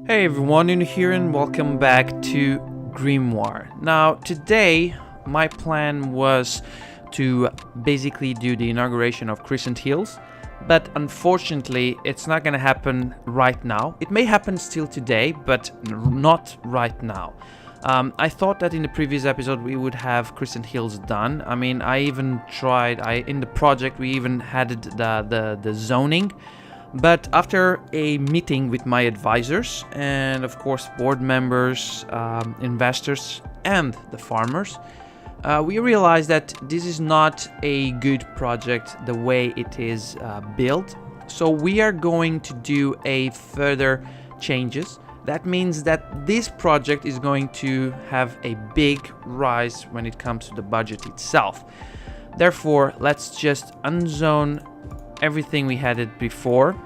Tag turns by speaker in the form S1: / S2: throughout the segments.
S1: Hey everyone, in here and welcome back to Grimoire. Now today my plan was to basically do the inauguration of Crescent Hills, but unfortunately it's not gonna happen right now. It may happen still today, but not right now. I thought that in the previous episode we would have Crescent Hills done. I mean, I even tried, in the project we even had the zoning. But after a meeting with my advisors and of course board members, investors and the farmers, we realized that this is not a good project the way it is built. So we are going to do a further changes. That means that this project is going to have a big rise when it comes to the budget itself. Therefore, let's just unzone everything we had it before,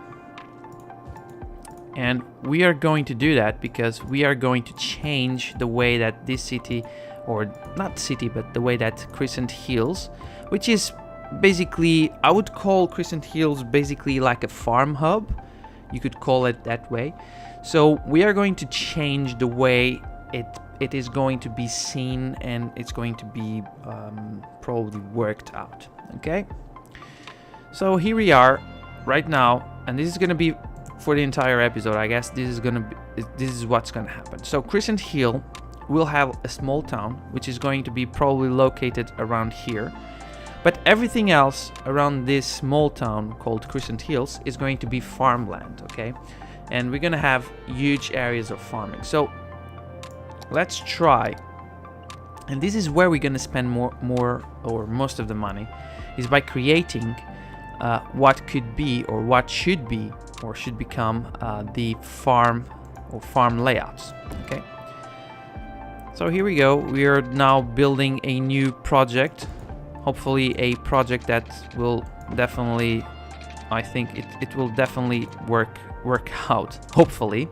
S1: and we are going to do that because we are going to change the way that this city, or not city, but the way that Crescent Hills, which is basically, I would call Crescent Hills basically like a farm hub. You could call it that way. So we are going to change the way it is going to be seen, and it's going to be probably worked out. Okay, so here we are right now, and this is going to be for the entire episode. I guess this is what's gonna happen. So Crescent Hill will have a small town which is going to be probably located around here, but everything else around this small town called Crescent Hills is going to be farmland. Okay, and we're gonna have huge areas of farming. So let's try, and this is where we're gonna spend more or most of the money, is by creating what could be, or what should be, or should become the farm or farm layouts. Okay, so here we go. We are now building a new project, hopefully a project that will definitely, I think it will definitely work out, hopefully.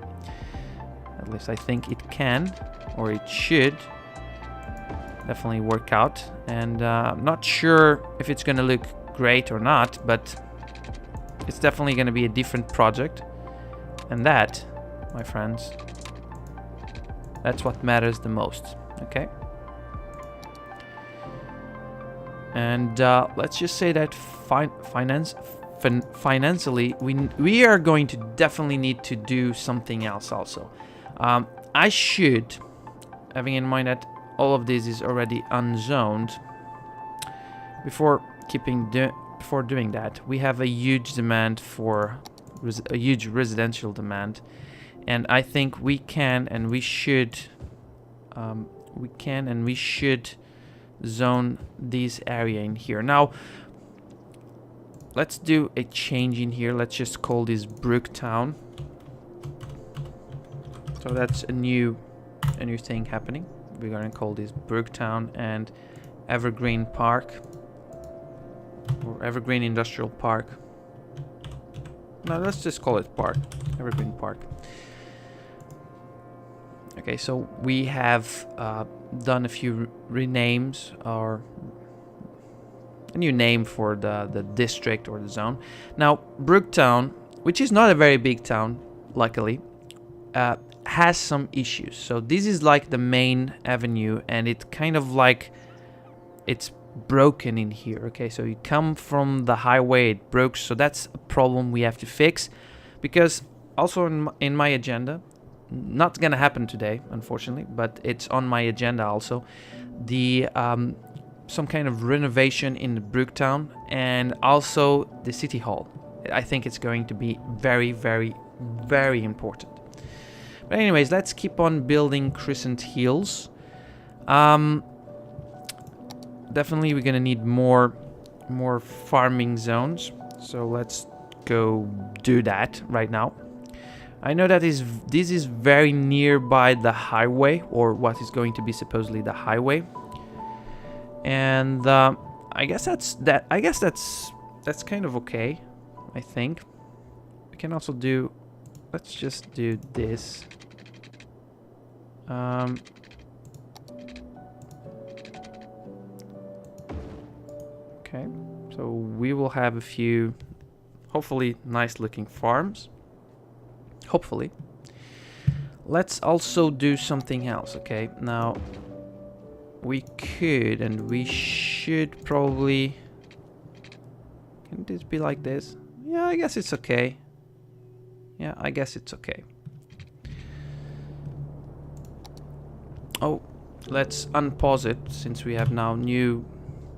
S1: At least I think it can, or it should definitely work out. And I'm not sure if it's gonna look great or not, but it's definitely going to be a different project, and that, my friends, that's what matters the most. Okay, and let's just say that financially we are going to definitely need to do something else also. I should, having in mind that all of this is already unzoned, before doing that, we have a huge demand for a huge residential demand, and I think we can and we should zone this area in here. Now let's do a change in here. Let's just call this Brooktown. So that's a new thing happening. We're gonna call this Brooktown and Evergreen Park, or Evergreen Industrial Park. No, let's just call it Park, Evergreen Park. Okay, so we have done a few renames, or a new name for the district or the zone. Now, Brooktown, which is not a very big town, luckily, has some issues. So this is like the main avenue, and it kind of like, it's broken in here. Okay, so you come from the highway, it broke, so that's a problem we have to fix. Because also in my agenda, not gonna happen today unfortunately, but it's on my agenda also, the some kind of renovation in the Brooktown, and also the city hall. I think it's going to be very, very, very important. But anyways, let's keep on building Crescent Hills. Definitely we're gonna need more farming zones, so let's go do that right now. I know that this is very nearby the highway, or what is going to be supposedly the highway, and I guess that's kind of okay. I think we can also do, let's just do this. Okay, so we will have a few, hopefully, nice looking farms. Hopefully. let's also do something else. Okay, now we could and we should probably... Can this be like this? Yeah, I guess it's okay. Yeah, I guess it's okay. Oh, let's unpause it since we have now new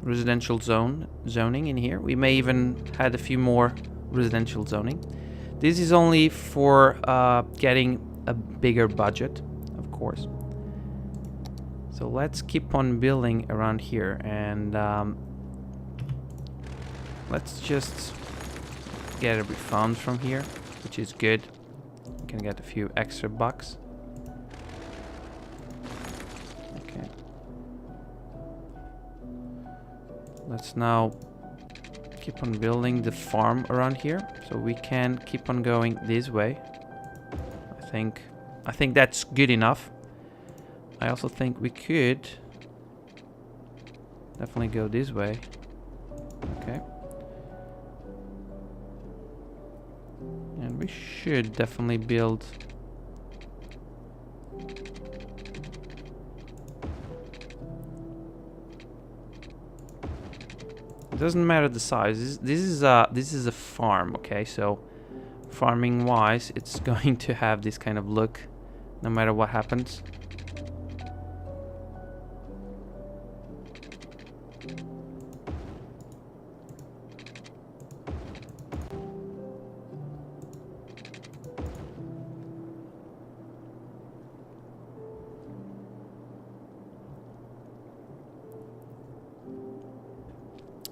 S1: residential zoning in here. We may even add a few more residential zoning. This is only for getting a bigger budget, of course. So let's keep on building around here, and let's just get a refund from here, which is good. We can get a few extra bucks. Okay. Let's now keep on building the farm around here, so we can keep on going this way. I think that's good enough. I also think we could definitely go this way. Okay. And we should definitely build... It doesn't matter the size. This is a farm, okay? So farming wise, it's going to have this kind of look no matter what happens.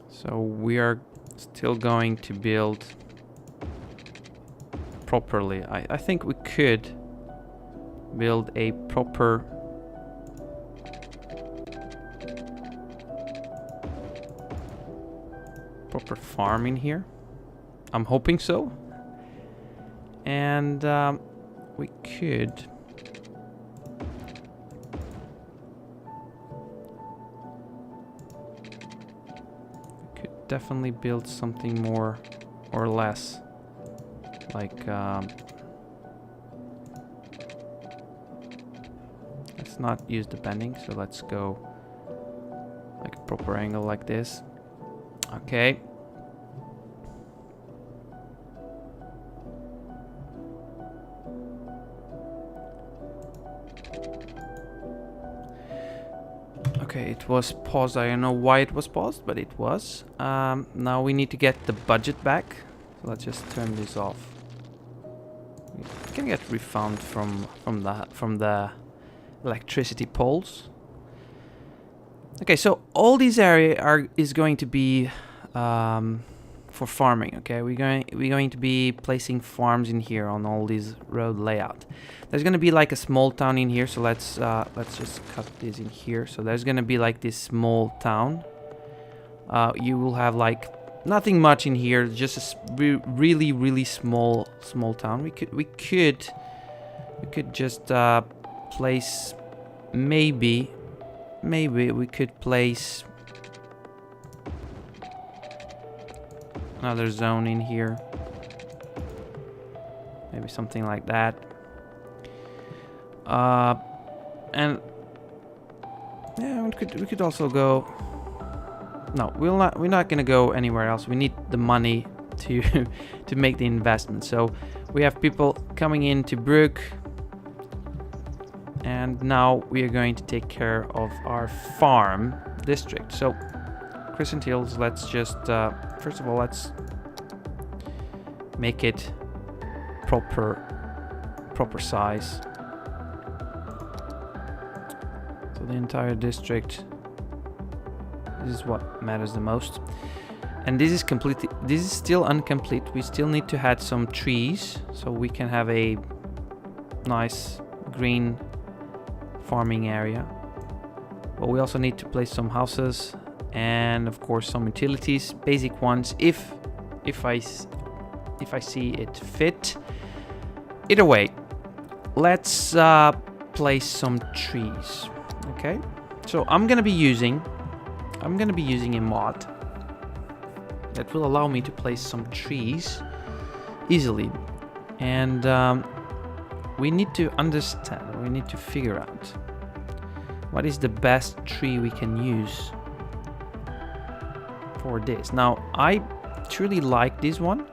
S1: So we are still going to build properly. I think we could build a proper farm in here. I'm hoping so. And we could definitely build something more or less like let's not use the bending, so let's go like a proper angle like this. Okay. Okay, it was paused. I don't know why it was paused, but it was. Now we need to get the budget back. So let's just turn this off. We can get refund from the electricity poles. Okay, so all these area is going to be for farming. Okay, we're going to be placing farms in here on all these road layout. There's going to be like a small town in here, so let's just cut this in here. So there's going to be like this small town. You will have like nothing much in here, just a really small town. We could just place maybe we could place another zone in here, maybe something like that. And yeah, we could also go. No, we're not gonna go anywhere else. We need the money to to make the investment. So we have people coming in to Brook, and now we are going to take care of our farm district. So Crescent Hills, let's just first of all let's make it proper size. So the entire district, this is what matters the most. And this is completely, this is still incomplete. We still need to add some trees so we can have a nice green farming area. But we also need to place some houses and of course some utilities, basic ones if I see it fit. Either way, let's place some trees. Okay, so I'm gonna be using a mod that will allow me to place some trees easily, and we need to understand, we need to figure out what is the best tree we can use for this. Now, I truly like this one.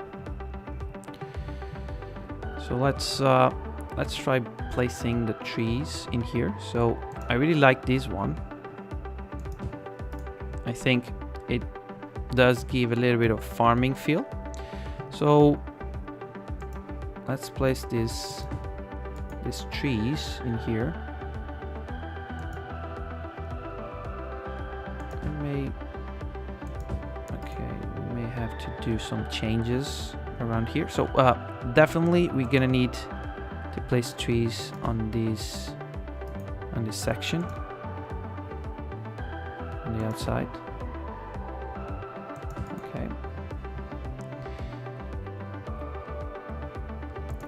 S1: So let's try placing the trees in here. So I really like this one. I think it does give a little bit of farming feel. So let's place these trees in here. We may have to do some changes around here. So definitely we're gonna need to place trees on this section on the outside. Okay.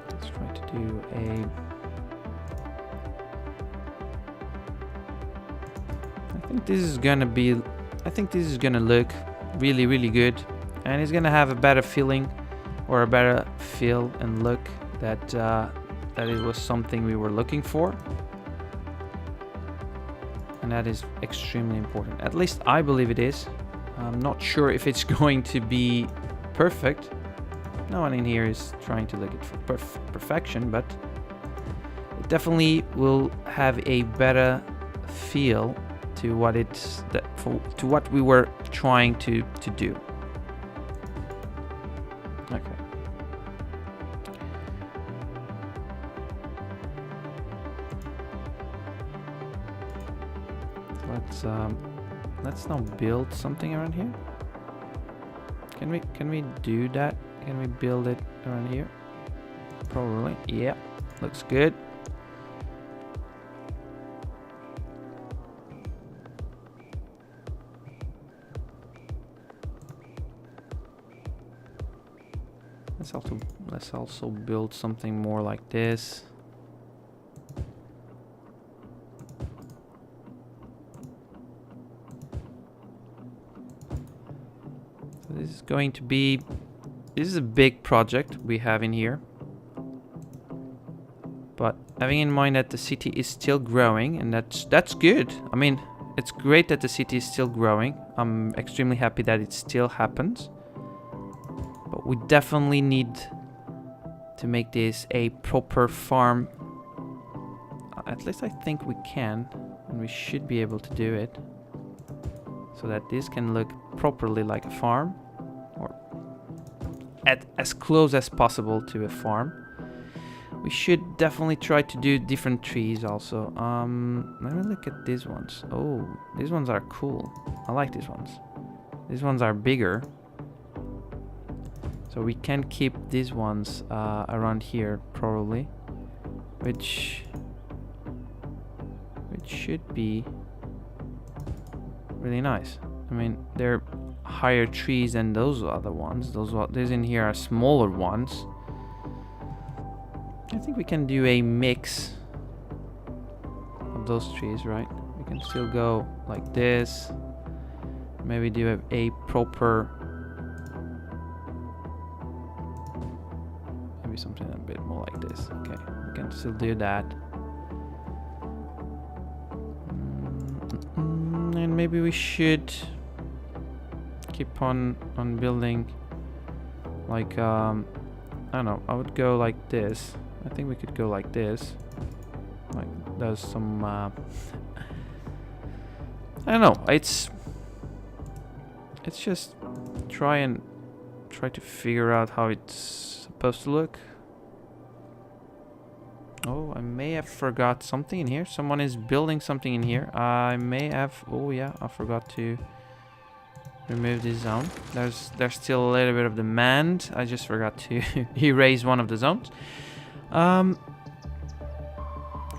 S1: Let's try to do I think this is gonna look really, really good, and it's gonna have a better feeling or a better feel and look that it was something we were looking for, and that is extremely important. At least I believe it is. I'm not sure if it's going to be perfect. No one in here is trying to look at for perfection, but it definitely will have a better feel to what to what we were trying to do. Okay. Let's now build something around here. Can we do that? Can we build it around here? Probably. Yeah. Looks good. Let's also build something more like this. So this is a big project we have in here. But having in mind that the city is still growing, and that's good. I mean, it's great that the city is still growing. I'm extremely happy that it still happens. But we definitely need to make this a proper farm. At least I think we can, and we should be able to do it, so that this can look properly like a farm, or as close as possible to a farm. We should definitely try to do different trees also. Let me look at these ones. Oh, these ones are cool. I like these ones. These ones are bigger. So we can keep these ones around here probably, which should be really nice. I mean, they're higher trees than those other ones. These in here are smaller ones. I think we can do a mix of those trees, right? We can still go like this. Maybe do a proper, maybe something a bit more like this. Okay, we can still do that. And maybe we should keep on building like I don't know, I would go like this. I think we could go like this. Like there's some I don't know, it's just try to figure out how it's supposed to look. Oh, I may have forgot something in here. Someone is building something in here. I may have, oh yeah, I forgot to remove this zone. There's still a little bit of demand. I just forgot to erase one of the zones. I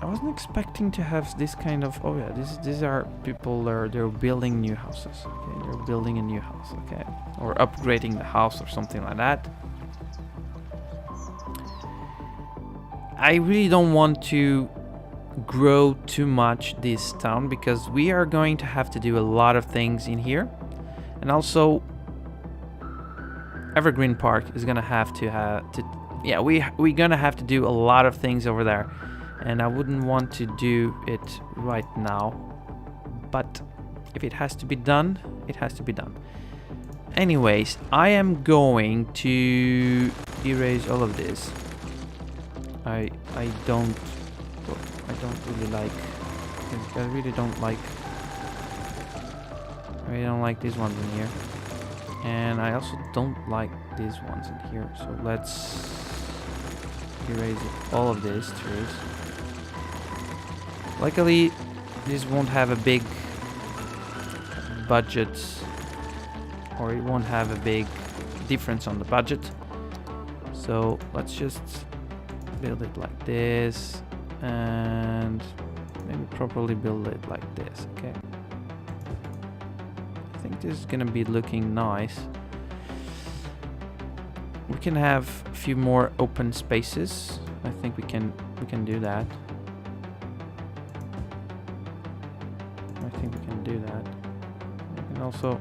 S1: wasn't expecting to have this kind of, oh yeah, these are people, they're building new houses. Okay, they're building a new house, okay, or upgrading the house or something like that. I really don't want to grow too much this town, because we are going to have to do a lot of things in here. And also Evergreen Park is gonna have to yeah, we're gonna have to do a lot of things over there, and I wouldn't want to do it right now, but if it has to be done, it has to be done. Anyways, I am going to erase all of this. I don't really like, I really don't like these ones in here, and I also don't like these ones in here, so let's erase all of these trees. Luckily this won't have a big budget, or it won't have a big difference on the budget, so let's just build it like this, and maybe properly build it like this. Okay, I think this is gonna be looking nice. We can have a few more open spaces. I think we can do that. I think we can do that. We can also,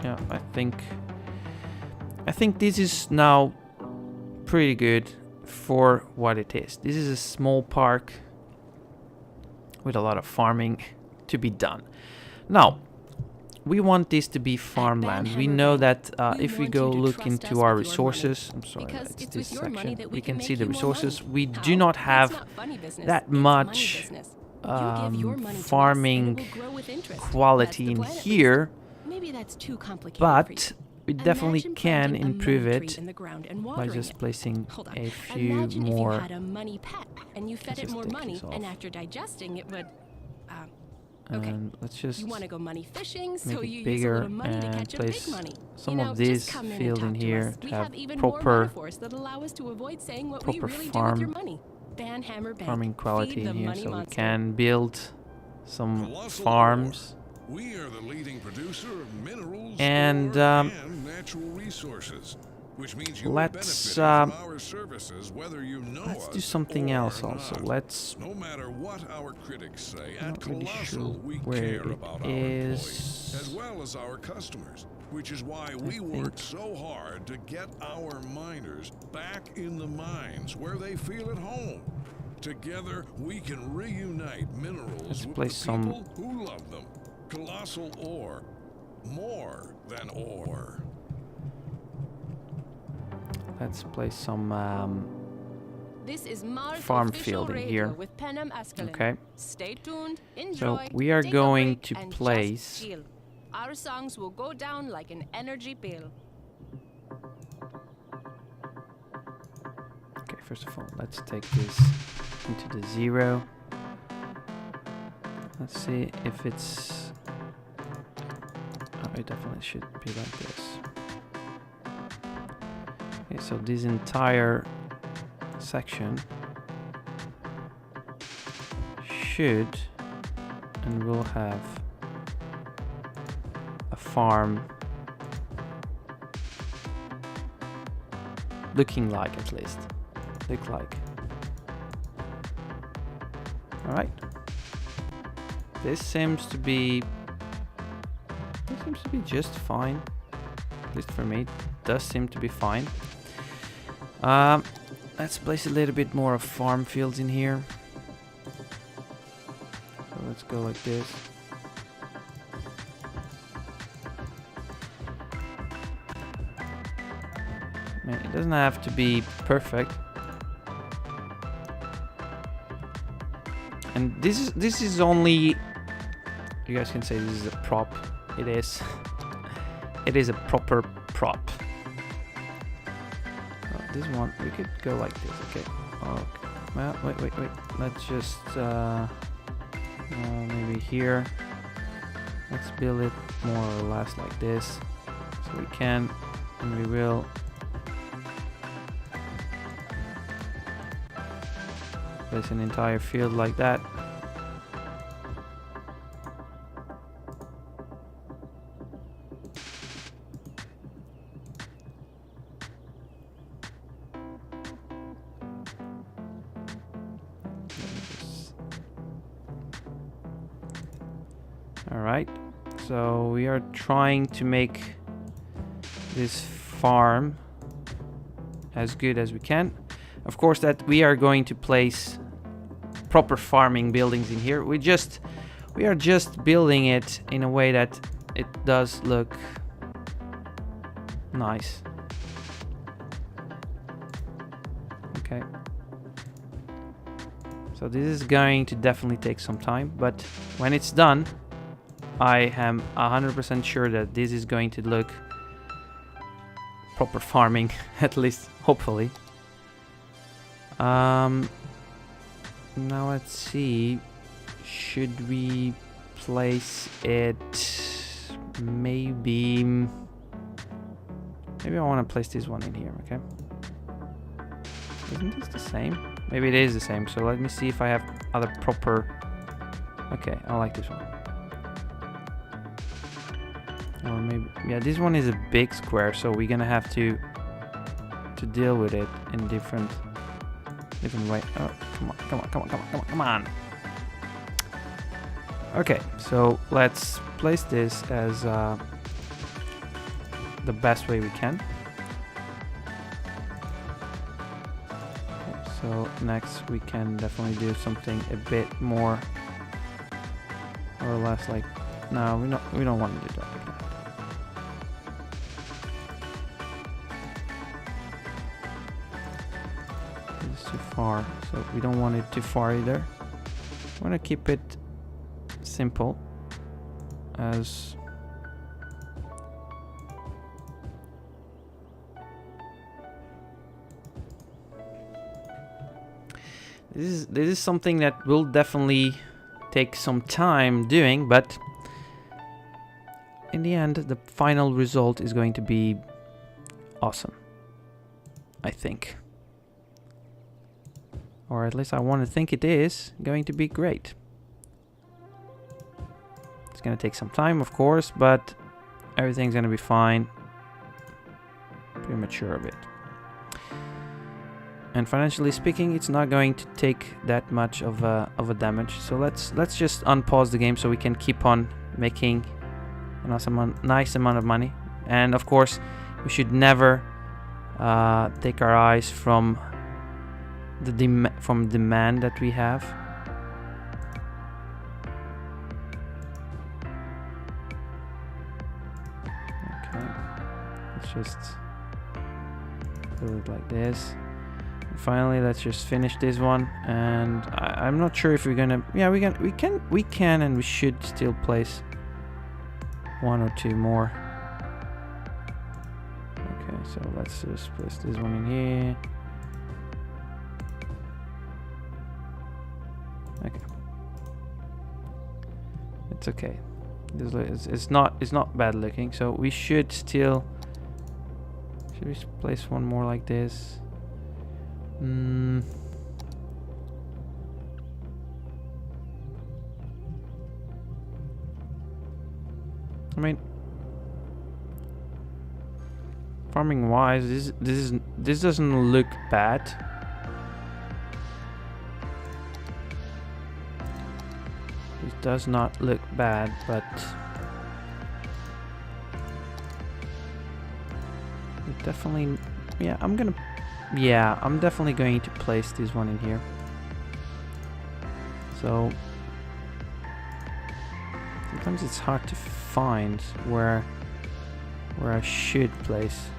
S1: yeah, I think this is now pretty good for what it is. This is a small park with a lot of farming to be done. Now, we want this to be farmland. We know that if we go look into our resources, I'm sorry, it's this section, we can see the resources. We do not have that much farming quality in here, but we definitely can improve it by just placing a few more. And let's just make it bigger and place some of this field in here to have proper farming quality in here, so we can build some farms.
S2: We are the leading producer of minerals
S1: and
S2: natural resources, which means you
S1: let's
S2: from our services, whether you know
S1: let's do
S2: us
S1: something
S2: or
S1: else also.
S2: not.
S1: Let's,
S2: No matter what our critics say,
S1: I'm
S2: at
S1: not really
S2: Colossal
S1: sure
S2: we
S1: where
S2: care
S1: it
S2: about our
S1: is.
S2: employees as well as our customers, which is why we work so hard to get our miners back in the mines where they feel at home. Together, we can reunite minerals
S1: Let's
S2: with
S1: place
S2: the
S1: some
S2: people who love them. Colossal ore, more than ore.
S1: let's place some
S3: This is Mars
S1: farm
S3: official
S1: field in
S3: radio
S1: here.
S3: with Penem Askelin.
S1: Okay,
S3: Stay tuned,
S1: so
S3: enjoy,
S1: we are
S3: take a
S1: going
S3: break,
S1: to
S3: and just
S1: place
S3: chill. Our songs will go down like an energy pill.
S1: okay, first of all, let's take this into the 0. Let's see if it's, oh, it definitely should be like this. Okay, so this entire section should and will have a farm looking like, at least look like. All right, this seems to be just fine, at least for me. It does seem to be fine. Let's place a little bit more of farm fields in here. So let's go like this. I mean, it doesn't have to be perfect. And this is only, you guys can say this is a prop. It is. It is a proper prop. This one we could go like this. Okay. Okay. Well, wait. Let's just maybe here. Let's build it more or less like this, so we can and we will place an entire field like that. Alright, so we are trying to make this farm as good as we can. of course, that we are going to place proper farming buildings in here. We are just building it in a way that it does look nice. Okay. So this is going to definitely take some time, but when it's done, I am 100% sure that this is going to look proper farming, at least, hopefully. Now let's see. Should we place it? Maybe I want to place this one in here, okay? Isn't this the same? Maybe it is the same, so let me see if I have other proper... Okay, I like this one. Or maybe... Yeah, this one is a big square, so we're gonna have to deal with it in different way. Oh, come on. Okay, so let's place this as the best way we can. Okay, so next we can definitely do something a bit more or less like... No, we don't want to do that like that. It's too far, so we don't want it too far either. I want to keep it simple as this is something that will definitely take some time doing, but in the end the final result is going to be awesome, I think. Or at least I want to think it is going to be great. It's going to take some time, of course, but everything's going to be fine. Pretty much sure of it. And financially speaking, it's not going to take that much of a damage. So let's just unpause the game so we can keep on making a nice amount of money. And of course, we should never take our eyes from the demand that we have. Okay, let's just do it like this. And finally, let's just finish this one. And I'm not sure if we're gonna. Yeah, we can, and we should still place one or two more. Okay, so let's just place this one in here. Okay, it's okay. It's not bad looking. So we should still. Should we place one more like this? I mean, farming wise, this doesn't look bad. It does not look bad, but it definitely, I'm definitely going to place this one in here. So sometimes it's hard to find where I should place.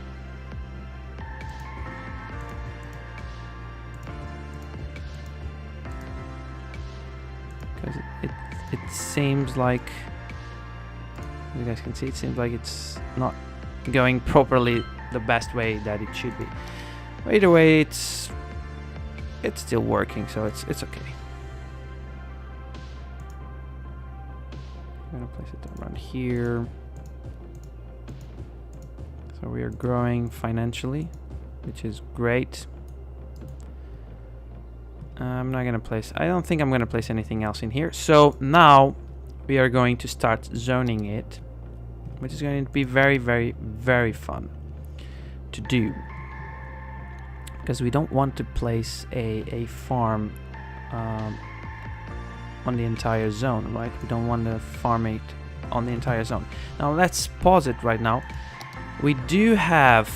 S1: Because it seems like, as you guys can see, it seems like it's not going properly the best way that it should be. But either way, it's still working, so it's okay. I'm gonna place it around here. So we are growing financially, which is great. I'm not gonna place. I don't think I'm gonna place anything else in here. So now we are going to start zoning it, which is going to be very, very, very fun to do. Because we don't want to place a farm on the entire zone, right? We don't want to farm it on the entire zone. Now let's pause it right now. We do have,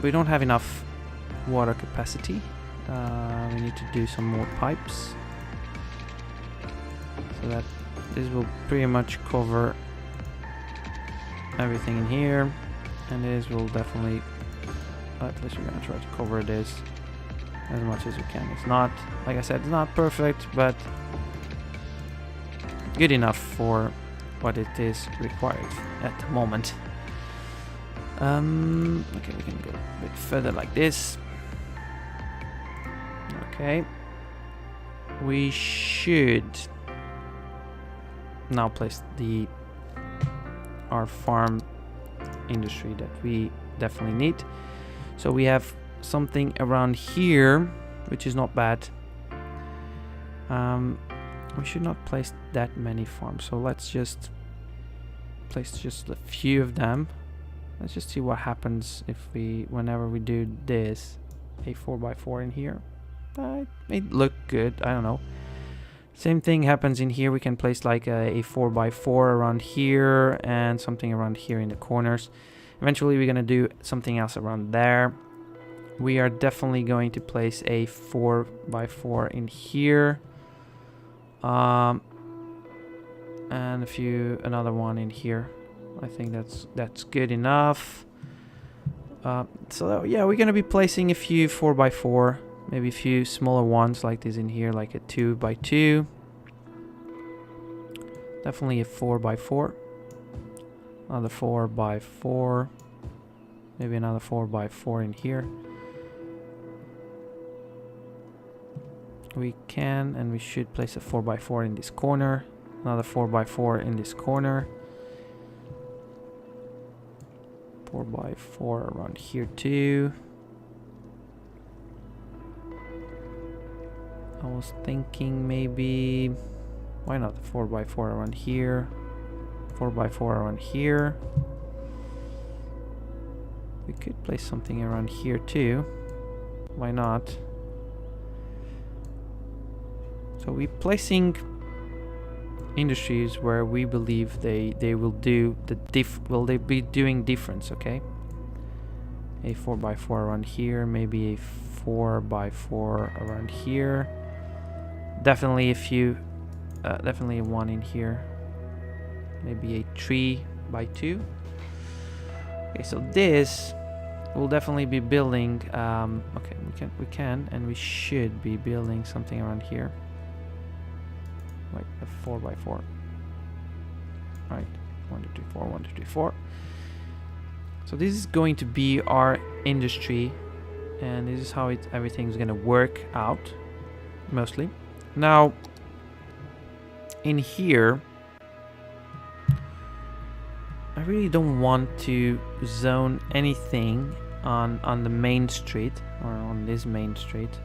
S1: we don't have enough water capacity. We need to do some more pipes, so that this will pretty much cover everything in here, and this will definitely, at least we're gonna try to cover this as much as we can. It's not, like I said, it's not perfect, but good enough for what it is required at the moment. Okay, we can go a bit further like this. Okay, we should now place our farm industry that we definitely need. So we have something around here, which is not bad. We should not place that many farms, so let's just place just a few of them. Let's just see what happens if whenever we do this, a 4x4 in here. It may look good, I don't know. Same thing happens in here. We can place like a 4x4 around here and something around here in the corners. Eventually we're gonna do something else around there. We are definitely going to place a 4x4 in here. And another one in here. I think that's good enough. So yeah, we're gonna be placing a few 4x4, maybe a few smaller ones like this in here, like a 2x2. Definitely a 4x4. Another 4x4. Maybe another 4x4 in here. We can and we should place a 4x4 in this corner. Another 4x4 in this corner. 4x4 around here too. I was thinking maybe, why not the 4x4 around here? 4x4 around here. We could place something around here too. Why not? So we're placing industries where we believe they will do they be doing difference, okay? A 4x4 around here, maybe a 4x4 around here. Definitely a few, definitely one in here. Maybe a 3x2. Okay, so this will definitely be building. Okay, we can, and we should be building something around here, like a 4x4. Right, 1 2 3 4, 1 2 3 4. So this is going to be our industry, and this is how everything's gonna work out, mostly. Now, in here, I really don't want to zone anything on the main street, or on this main street.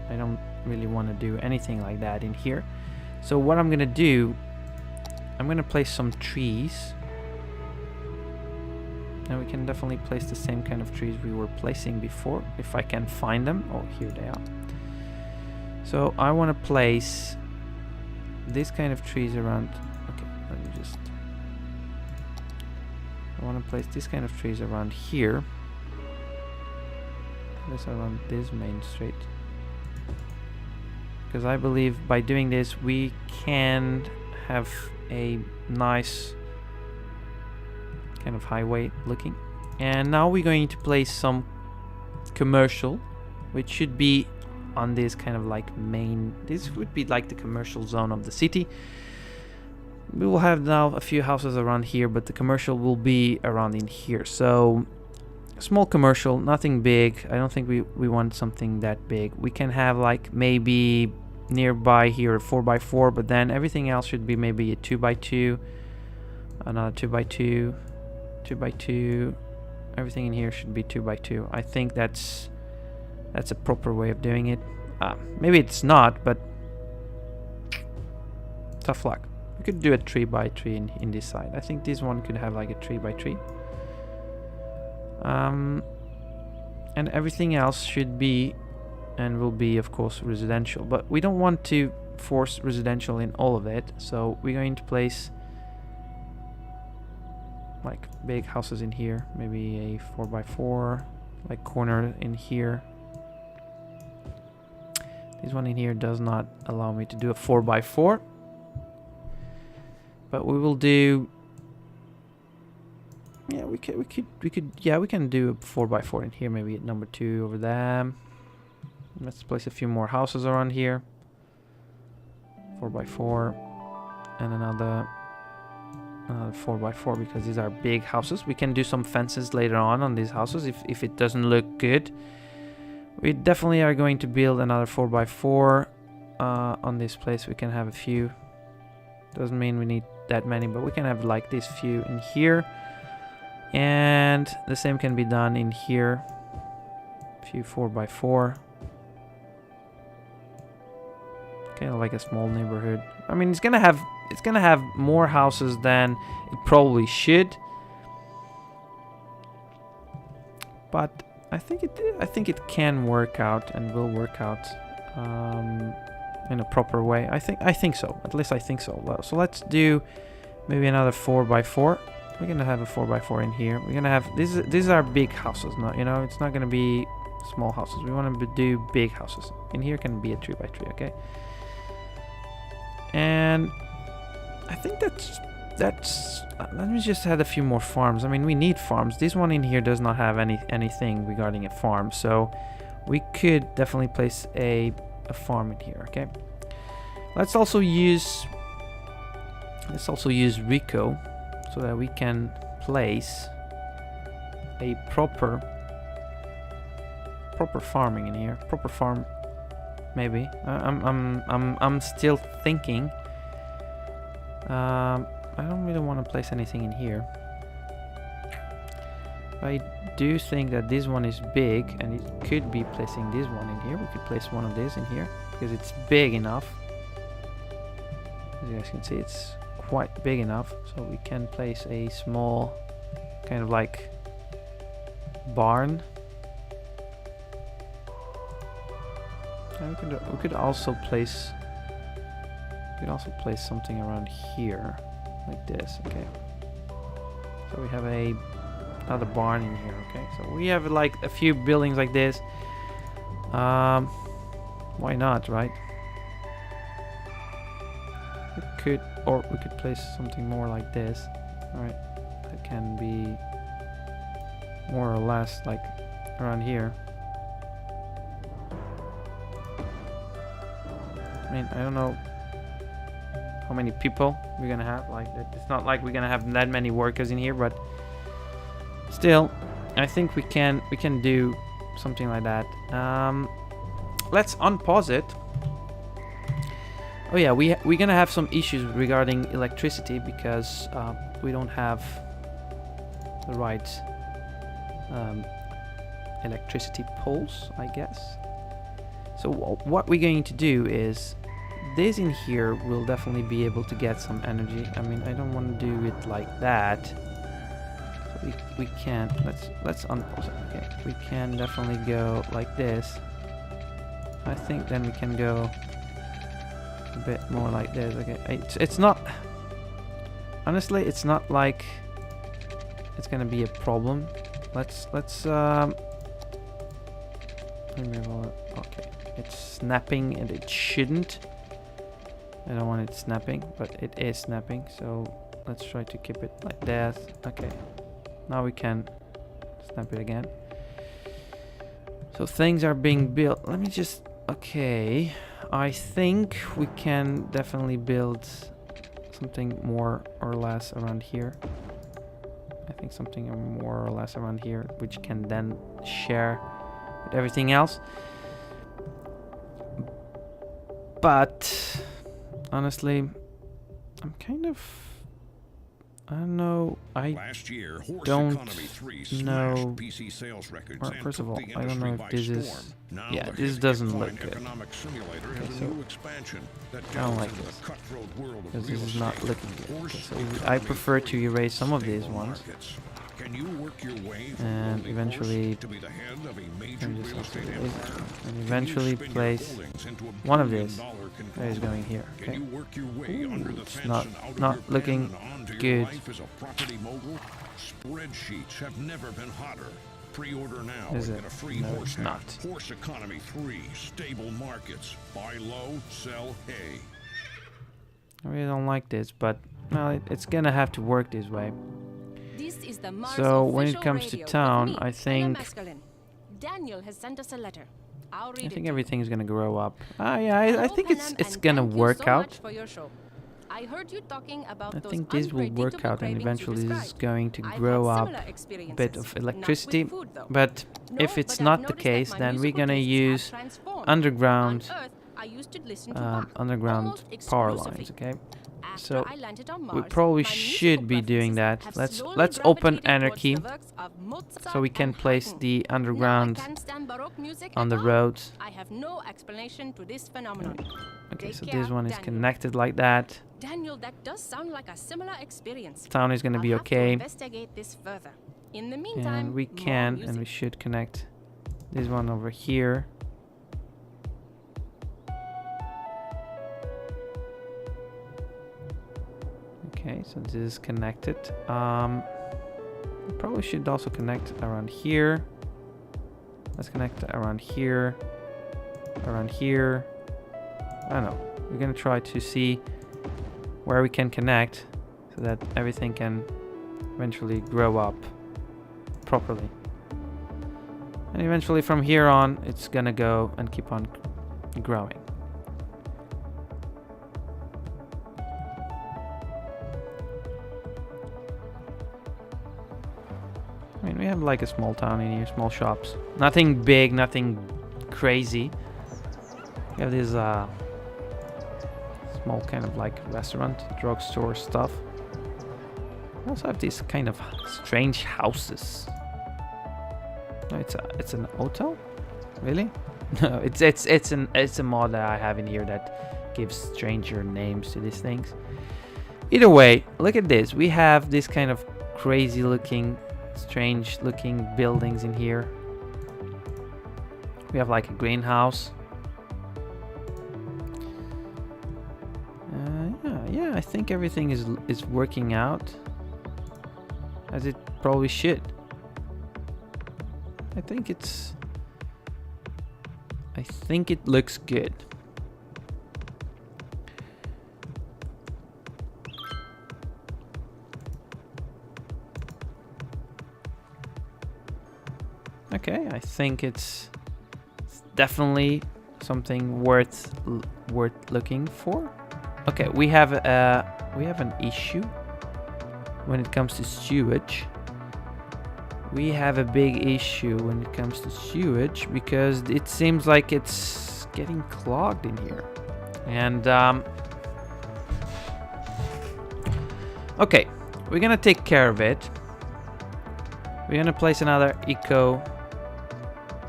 S1: I don't really want to do anything like that in here. So what I'm gonna do, I'm gonna place some trees. And we can definitely place the same kind of trees we were placing before, if I can find them. Oh, here they are. So I want to place this kind of trees around. Okay, let me just. I want to place this kind of trees around here. This around this main street. Because I believe by doing this we can have a nice kind of highway looking. And now we're going to place some commercial, which should be on this kind of like main, this would be like the commercial zone of the city. We will have now a few houses around here, but the commercial will be around in here. So small commercial, nothing big. I don't think we want something that big. We can have like maybe nearby here a 4x4, but then everything else should be maybe a 2x2, another 2x2, 2x2. Everything in here should be 2x2. I think that's a proper way of doing it. Maybe it's not, but tough luck. We could do a 3x3 in this side. I think this one could have like a 3x3. And everything else should be and will be, of course, residential. But we don't want to force residential in all of it. So we're going to place like big houses in here. Maybe a 4x4, like corner in here. This one in here does not allow me to do a 4x4. But we will do... Yeah, we can do a 4x4 in here, maybe at number 2 over there. Let's place a few more houses around here. 4x4 and another 4x4 because these are big houses. We can do some fences later on these houses if it doesn't look good. We definitely are going to build another 4x4 on this place. We can have a few. Doesn't mean we need that many, but we can have like this few in here. And the same can be done in here. A few 4x4. Kind of like a small neighborhood. I mean, it's gonna have more houses than it probably should. But I think it can work out and will work out in a proper way. I think so. At least I think so. Well, so let's do maybe another 4x4. We're gonna have a 4x4 in here. We're gonna have these are big houses. Not it's not gonna be small houses. We want to do big houses. In here can be a 3x3. Okay. And I think that's let me just add a few more farms. I mean, we need farms. This one in here does not have anything regarding a farm, so we could definitely place a farm in here. Okay, let's also use Rico so that we can place a proper farming in here. Proper farm. Maybe I'm still thinking. I don't really want to place anything in here. I do think that this one is big, and it could be placing this one in here. We could place one of these in here because it's big enough. As you guys can see, it's quite big enough, so we can place a small kind of like barn. We could also place something around here like this. Okay, so we have another barn in here. Okay, so we have like a few buildings like this. Why not, right? We could place something more like this. All right, that can be more or less like around here. I mean, I don't know how many people we're gonna have. Like, it's not like we're gonna have that many workers in here, but still, I think we can do something like that. Let's unpause it. Oh yeah, we're gonna have some issues regarding electricity because we don't have the right electricity poles, I guess. So what we're going to do is this in here will definitely be able to get some energy. I mean, I don't want to do it like that. So we can let's unpause it. Okay, we can definitely go like this. I think then we can go a bit more like this. Okay, it's not, honestly, it's not like it's gonna be a problem. Let's remove all that. Okay, it's snapping and it shouldn't. I don't want it snapping, but it is snapping, so let's try to keep it like that. Okay, now we can snap it again. So things are being built. Let me just, okay, I think we can definitely build something more or less around here. I think something more or less around here, which can then share with everything else. But honestly, I'm kind of, I don't know.
S2: Last year, Horse
S1: don't
S2: Economy 3
S1: know.
S2: PC sales records
S1: Well,
S2: and
S1: first of
S2: took
S1: all,
S2: the
S1: I don't know if
S2: industry
S1: this
S2: by
S1: is.
S2: storm. Now
S1: Yeah,
S2: the
S1: this doesn't
S2: Flying
S1: look good.
S2: Economic Simulator
S1: Okay,
S2: has a
S1: so
S2: new expansion that
S1: I don't
S2: delves
S1: like
S2: into
S1: this.
S2: the cutthroat world of
S1: Because
S2: real
S1: this is not
S2: estate.
S1: looking good.
S2: Horse
S1: Okay, so
S2: Economy
S1: I prefer to
S2: 3
S1: erase some of these
S2: stable
S1: ones.
S2: markets. Can you work your way from
S1: And
S2: lowly
S1: eventually
S2: horse to be the head of a major
S1: and just
S2: real
S1: also
S2: estate
S1: erase
S2: empire?
S1: it. And
S2: Can you
S1: eventually
S2: spin your
S1: place
S2: holdings into a
S1: one of
S2: $1
S1: these
S2: billion
S1: that is going here.
S2: Can
S1: Okay.
S2: you work your way under the
S1: It's
S2: fence
S1: not
S2: and out of
S1: not
S2: your pen
S1: looking
S2: and onto your
S1: good.
S2: life as a property mogul? Spreadsheets have never been hotter. Pre-order now
S1: Is
S2: and
S1: it?
S2: get a free
S1: No,
S2: horse
S1: it's
S2: hat.
S1: not.
S2: Horse Economy 3, stable markets. Buy low, sell hay.
S1: I really don't like this, but well, it's gonna have to work this way.
S3: This is the Mars
S1: So when it
S3: official
S1: comes to
S3: radio with
S1: town,
S3: me,
S1: I
S3: Ella
S1: think
S3: Masculine. Daniel has sent us a letter. I'll read
S1: I
S3: it
S1: think
S3: to
S1: everything's gonna grow up. Yeah, I
S3: Hello,
S1: think
S3: Panam,
S1: it's
S3: and
S1: gonna
S3: thank you
S1: work
S3: so
S1: out.
S3: much for your show. I heard you talking about
S1: I
S3: those
S1: think this will work
S3: unpredictable
S1: out, and
S3: cravings you
S1: eventually this is
S3: described.
S1: going to
S3: I've
S1: grow
S3: had
S1: up
S3: similar
S1: a
S3: experiences,
S1: bit of
S3: not with
S1: electricity.
S3: food, though.
S1: But
S3: No,
S1: if it's
S3: but I've
S1: not the
S3: noticed that
S1: case,
S3: my
S1: then we're
S3: musical
S1: gonna
S3: tastes have
S1: use
S3: transformed.
S1: underground
S3: On Earth, I used to listen to Bach,
S1: underground
S3: almost
S1: power
S3: exclusively.
S1: lines. Okay,
S3: After
S1: so
S3: I landed on
S1: we
S3: Mars,
S1: probably
S3: my
S1: should
S3: musical
S1: be doing that.
S3: preferences have
S1: Let's
S3: slowly
S1: open
S3: gravitated
S1: Anarchy,
S3: towards the works of Mozart
S1: so we can
S3: and
S1: place
S3: Haydn.
S1: the
S3: Now I
S1: underground
S3: can't stand Baroque music
S1: on
S3: at
S1: the
S3: all.
S1: roads.
S3: I have no explanation to this phenomenon.
S1: Okay,
S3: Take
S1: so
S3: care,
S1: this one is
S3: Daniel.
S1: connected like that.
S3: Daniel, that does sound like a similar experience.
S1: Town is gonna
S3: I'll
S1: be
S3: have to
S1: okay,
S3: investigate this further. In the meantime,
S1: and we
S3: more
S1: can and we
S3: music.
S1: should connect this one over here. Okay, so this is connected. We probably should also connect around here. Let's connect around here, around here. I don't know. We're gonna try to see where we can connect so that everything can eventually grow up properly. And eventually from here on, it's gonna go and keep on growing. I mean, we have like a small town in here, small shops. Nothing big, nothing crazy. We have this small kind of like restaurant, drugstore stuff. We also have these kind of strange houses. No, it's an hotel? Really? No, it's a mod that I have in here that gives stranger names to these things. Either way, look at this. We have this kind of crazy looking, strange looking buildings in here. We have like a greenhouse. Yeah, I think everything is working out as it probably should. I think it looks good. Okay, I think it's definitely something worth looking for. Okay, we have an issue when it comes to sewage. We have a big issue when it comes to sewage because it seems like it's getting clogged in here. And okay, we're gonna take care of it. We're gonna place another eco.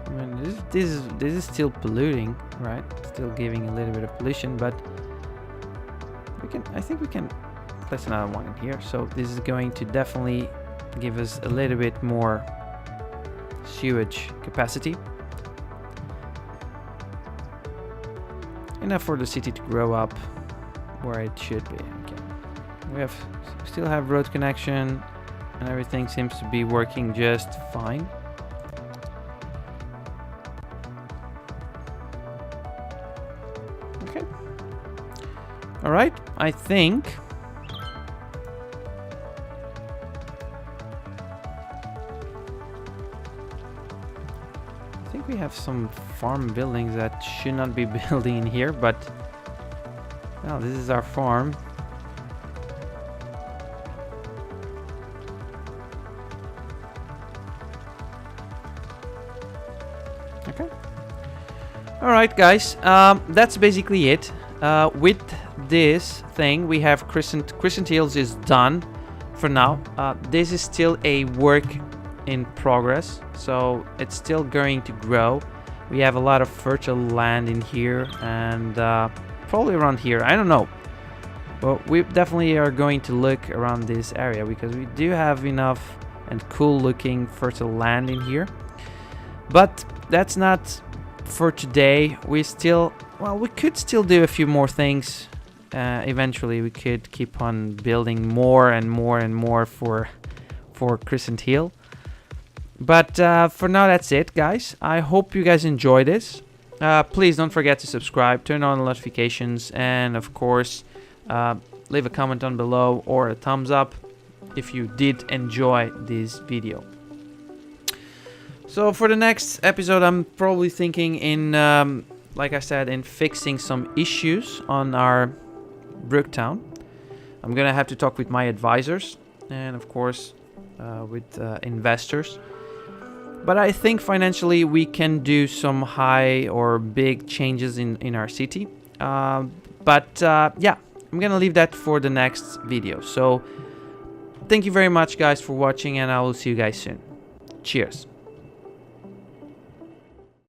S1: I mean, this is still polluting, right? Still giving a little bit of pollution, but I think we can place another one in here. So this is going to definitely give us a little bit more sewage capacity. Enough for the city to grow up where it should be. Okay. We still have road connection and everything seems to be working just fine. Okay. All right, I think we have some farm buildings that should not be building in here, but now this is our farm. Okay. All right, guys. That's basically it. With this thing, we have Crescent Hills is done for now. This is still a work in progress, so it's still going to grow. We have a lot of fertile land in here and probably around here, I don't know, but we definitely are going to look around this area because we do have enough and cool looking fertile land in here. But that's not for today. We could still do a few more things. Eventually we could keep on building more and more and more for Crescent Hill. But for now, that's it, guys. I hope you guys enjoy this. Please don't forget to subscribe, turn on notifications, and of course, leave a comment down below or a thumbs up if you did enjoy this video. So for the next episode, I'm probably thinking in, like I said, in fixing some issues on our Brooktown. I'm gonna have to talk with my advisors and of course with investors. But I think financially we can do some high or big changes in our city. Yeah, I'm gonna leave that for the next video. So thank you very much, guys, for watching, and I will see you guys soon. Cheers.